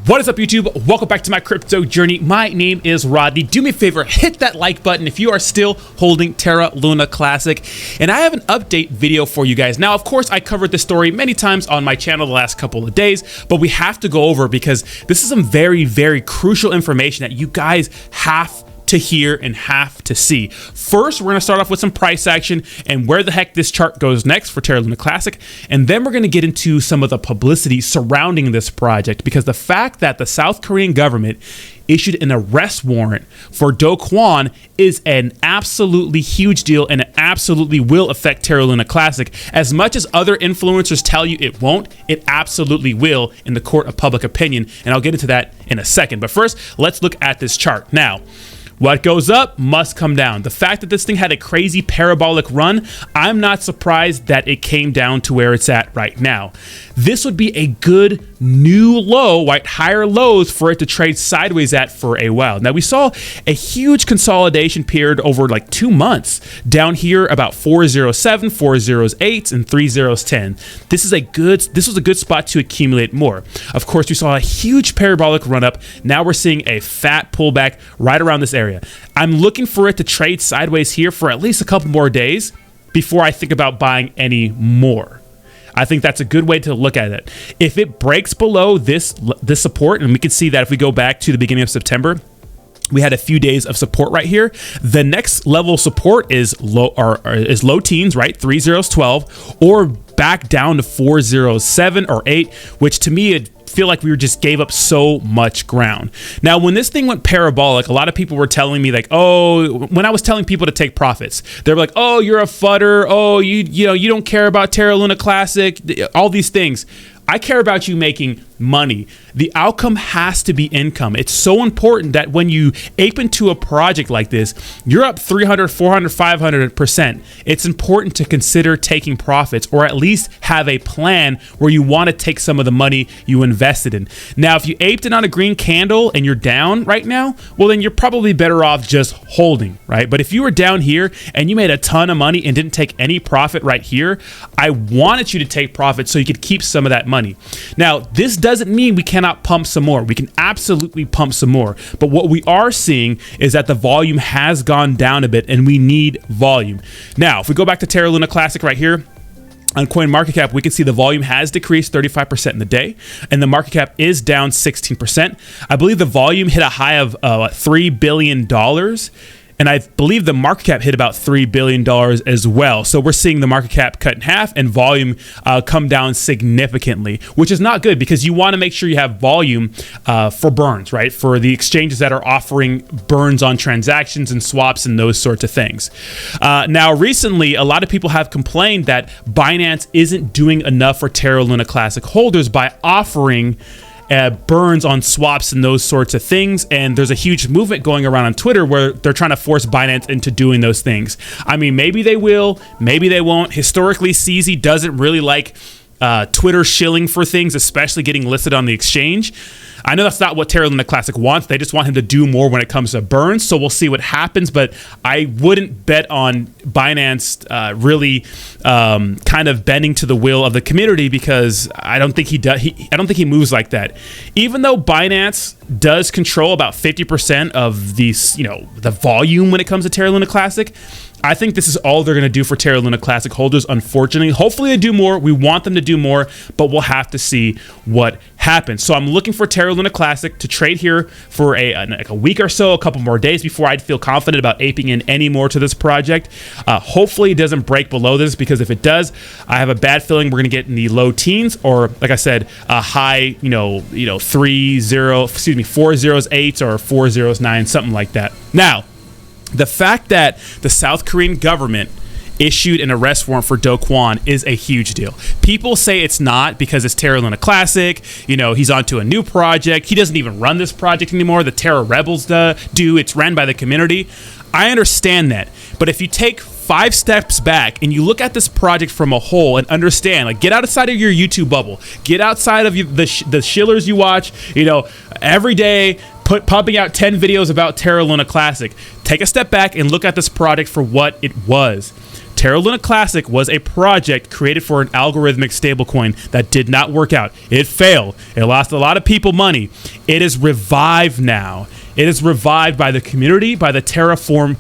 What is up, YouTube? Welcome back to my crypto journey. My name is Rodney. Do me a favor, hit that like button if you are still holding Terra Luna Classic. And I have an update video for you guys. Now, of course, I covered this story many times on my channel the last couple of days, but we have to go over because this is some very, very crucial information that you guys have to hear and have to see. First, we're going to start off with some price action and where the heck this chart goes next for Terra Luna Classic. And then we're going to get into some of the publicity surrounding this project, because the fact that the South Korean government issued an arrest warrant for Kwon is an absolutely huge deal, and it absolutely will affect Terra Luna Classic. As much as other influencers tell you it won't, it absolutely will in the court of public opinion. And I'll get into that in a second. But first, let's look at this chart. Now, what goes up must come down. The fact that this thing had a crazy parabolic run, I'm not surprised that it came down to where it's at right now. This would be a good new low, right? Higher lows for it to trade sideways at for a while. Now, we saw a huge consolidation period over like 2 months. Down here, about 407, 408, and 3010. This was a good spot to accumulate more. Of course, we saw a huge parabolic run up. Now we're seeing a fat pullback right around this area. I'm looking for it to trade sideways here for at least a couple more days before I think about buying any more. I think that's a good way to look at it. If it breaks below this support, and we can see that if we go back to the beginning of September, we had a few days of support right here. The next level of support is low teens, right? 3012, or back down to 407 or 8, which to me, it feel like we just gave up so much ground. Now, when this thing went parabolic, a lot of people were telling me like, oh, when I was telling people to take profits, they were like, oh, you're a fudder. Oh, you don't care about Terra Luna Classic, all these things. I care about you making money. The outcome has to be income. It's so important that when you ape into a project like this, you're up 300, 400, 500%. It's important to consider taking profits, or at least have a plan where you want to take some of the money you invested in. Now, if you aped it on a green candle and you're down right now, well, then you're probably better off just holding, right? But if you were down here and you made a ton of money and didn't take any profit right here, I wanted you to take profit so you could keep some of that money. Now, this doesn't mean we cannot pump some more. We can absolutely pump some more. But what we are seeing is that the volume has gone down a bit, and we need volume. Now, if we go back to Terra Luna Classic right here, on Coin market cap, we can see the volume has decreased 35% in the day, and the market cap is down 16%. I believe the volume hit a high of $3 billion. And I believe the market cap hit about $3 billion as well. So we're seeing the market cap cut in half and volume come down significantly, which is not good, because you want to make sure you have volume for burns, right? For the exchanges that are offering burns on transactions and swaps and those sorts of things. Now, recently, a lot of people have complained that Binance isn't doing enough for Terra Luna Classic holders by offering burns on swaps and those sorts of things. And there's a huge movement going around on Twitter where they're trying to force Binance into doing those things. I mean, maybe they will, maybe they won't. Historically, CZ doesn't really like Twitter shilling for things, especially getting listed on the exchange. I know that's not what Terra Luna Classic wants. They just want him to do more when it comes to burns. So we'll see what happens. But I wouldn't bet on Binance really kind of bending to the will of the community, because I don't think he does. I don't think he moves like that. Even though Binance does control about 50% of these, the volume when it comes to Terra Luna Classic, I think this is all they're going to do for Terra Luna Classic holders, unfortunately. Hopefully they do more. We want them to do more, but we'll have to see what happens. So I'm looking for Terra Luna Classic to trade here for like a week or so, a couple more days before I'd feel confident about aping in any more to this project. Hopefully it doesn't break below this, because if it does, I have a bad feeling we're going to get in the low teens, or like I said, a high, 408 or 409, something like that. Now, the fact that the South Korean government issued an arrest warrant for Kwon is a huge deal. People say it's not because it's Terra Luna Classic. He's onto a new project. He doesn't even run this project anymore. The Terra Rebels do. It's ran by the community. I understand that. But if you take 5 steps back and you look at this project from a whole and understand, like, get outside of your YouTube bubble, get outside of the shillers you watch, every day, pumping out 10 videos about Terra Luna Classic. Take a step back and look at this project for what it was. Terra Luna Classic was a project created for an algorithmic stablecoin that did not work out. It failed. It lost a lot of people money. It is revived now. It is revived by the community, by the Terraform,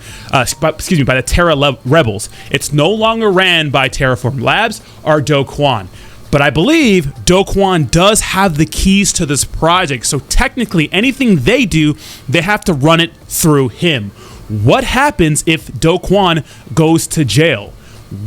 by the Terra rebels. It's no longer ran by Terraform Labs or Kwon. But I believe Kwon does have the keys to this project. So technically, anything they do, they have to run it through him. What happens if Kwon goes to jail?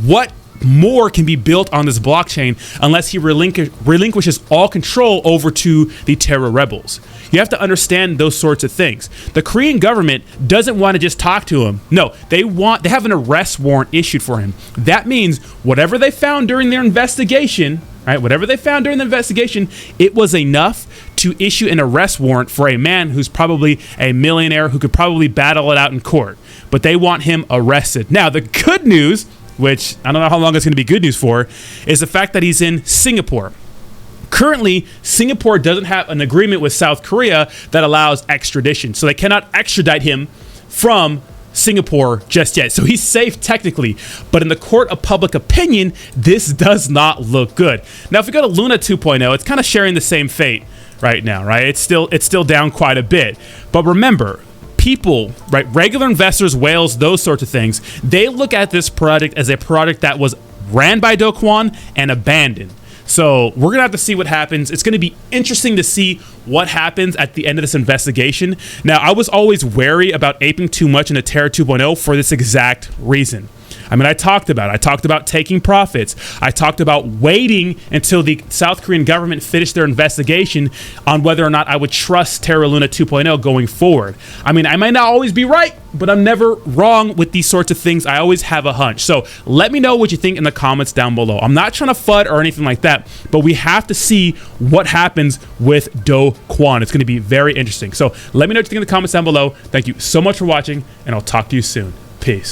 What more can be built on this blockchain unless he relinquishes all control over to the Terra rebels? You have to understand those sorts of things. The Korean government doesn't want to just talk to him. No, they have an arrest warrant issued for him. That means whatever they found during their investigation, right? Whatever they found during the investigation, it was enough to issue an arrest warrant for a man who's probably a millionaire who could probably battle it out in court. But they want him arrested. Now, the good news, which I don't know how long it's going to be good news for, is the fact that he's in Singapore. Currently, Singapore doesn't have an agreement with South Korea that allows extradition. So they cannot extradite him from Singapore just yet. So he's safe technically, but in the court of public opinion, this does not look good. Now, if we go to Luna 2.0, it's kind of sharing the same fate right now, right? It's still down quite a bit. But remember, people, right, regular investors, whales, those sorts of things, they look at this project as a project that was ran by Kwon and abandoned. So we're going to have to see what happens. It's going to be interesting to see what happens at the end of this investigation. Now, I was always wary about aping too much into Terra 2.0 for this exact reason. I mean, I talked about taking profits. I talked about waiting until the South Korean government finished their investigation on whether or not I would trust Terra Luna 2.0 going forward. I mean, I might not always be right, but I'm never wrong with these sorts of things. I always have a hunch. So let me know what you think in the comments down below. I'm not trying to FUD or anything like that, but we have to see what happens with Kwon. It's going to be very interesting. So let me know what you think in the comments down below. Thank you so much for watching, and I'll talk to you soon. Peace.